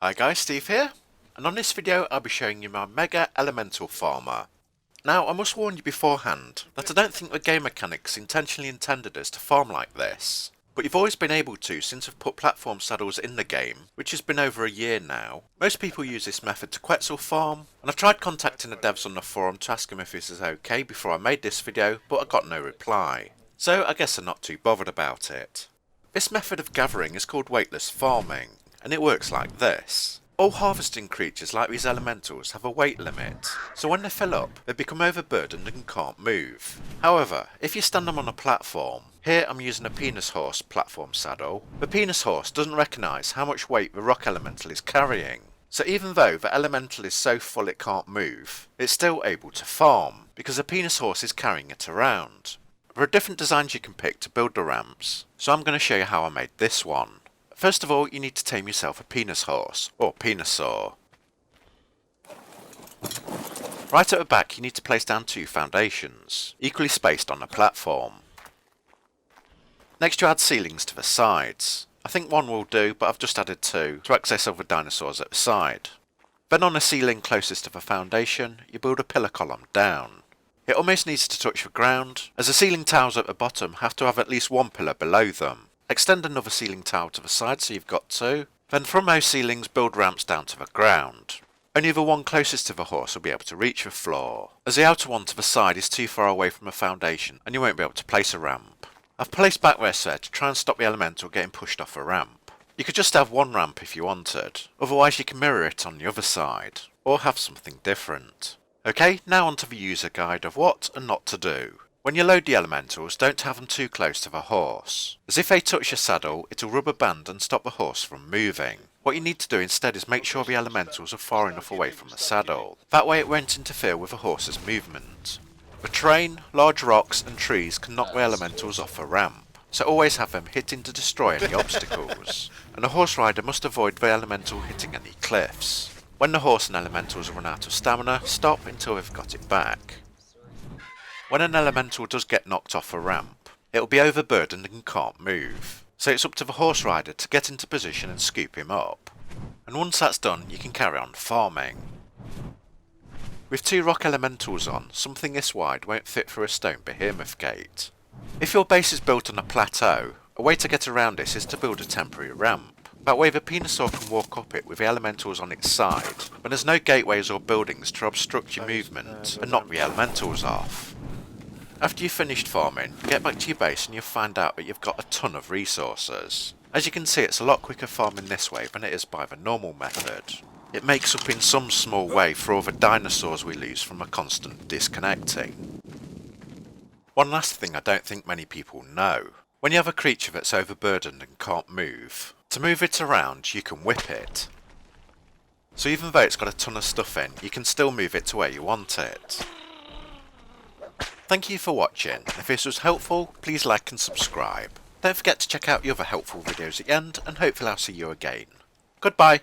Hi guys, Steve here, and on this video I'll be showing you my Mega Elemental Farmer. Now I must warn you beforehand that I don't think the game mechanics intentionally intended us to farm like this, but you've always been able to since I've put platform saddles in the game, which has been over a year now. Most people use this method to Quetzal farm, and I've tried contacting the devs on the forum to ask them if this is okay before I made this video, but I got no reply. So I guess I'm not too bothered about it. This method of gathering is called Weightless Farming, and it works like this. All harvesting creatures like these elementals have a weight limit, so when they fill up, they become overburdened and can't move. However, if you stand them on a platform, here I'm using a penis horse platform saddle, the penis horse doesn't recognise how much weight the rock elemental is carrying. So even though the elemental is so full it can't move, it's still able to farm, because the penis horse is carrying it around. There are different designs you can pick to build the ramps, so I'm going to show you how I made this one. First of all, you need to tame yourself a penis horse, or penisaur. Right at the back you need to place down 2 foundations, equally spaced on the platform. Next you add ceilings to the sides. I think 1 will do, but I've just added 2 to access other dinosaurs at the side. Then on the ceiling closest to the foundation, you build a pillar column down. It almost needs to touch the ground, as the ceiling tiles at the bottom have to have at least 1 pillar below them. Extend another ceiling tile to the side so you've got 2. Then from those ceilings build ramps down to the ground. Only the one closest to the horse will be able to reach the floor, as the outer one to the side is too far away from the foundation and you won't be able to place a ramp. I've placed back there so to try and stop the elemental getting pushed off a ramp. You could just have 1 ramp if you wanted, otherwise you can mirror it on the other side, or have something different. Okay, now onto the user guide of what and not to do. When you load the elementals, don't have them too close to the horse, as if they touch your saddle, it'll rub a band and stop the horse from moving. What you need to do instead is make sure the elementals are far enough away from the saddle. That way it won't interfere with the horse's movement. The terrain, large rocks and trees can knock the elementals off a ramp, so always have them hitting to destroy any obstacles. And the horse rider must avoid the elemental hitting any cliffs. When the horse and elementals run out of stamina, stop until they've got it back. When an elemental does get knocked off a ramp, it will be overburdened and can't move, so it's up to the horse rider to get into position and scoop him up. And once that's done, you can carry on farming. With 2 rock elementals on, something this wide won't fit through a stone behemoth gate. If your base is built on a plateau, a way to get around this is to build a temporary ramp. That way the penisaur can walk up it with the elementals on its side, when there's no gateways or buildings to obstruct your movement and knock the elementals off. After you've finished farming, get back to your base and you'll find out that you've got a ton of resources. As you can see, it's a lot quicker farming this way than it is by the normal method. It makes up in some small way for all the dinosaurs we lose from a constant disconnecting. One last thing I don't think many people know. When you have a creature that's overburdened and can't move, to move it around you can whip it. So even though it's got a ton of stuff in, you can still move it to where you want it. Thank you for watching. If this was helpful, please like and subscribe. Don't forget to check out the other helpful videos at the end, and hopefully I'll see you again. Goodbye.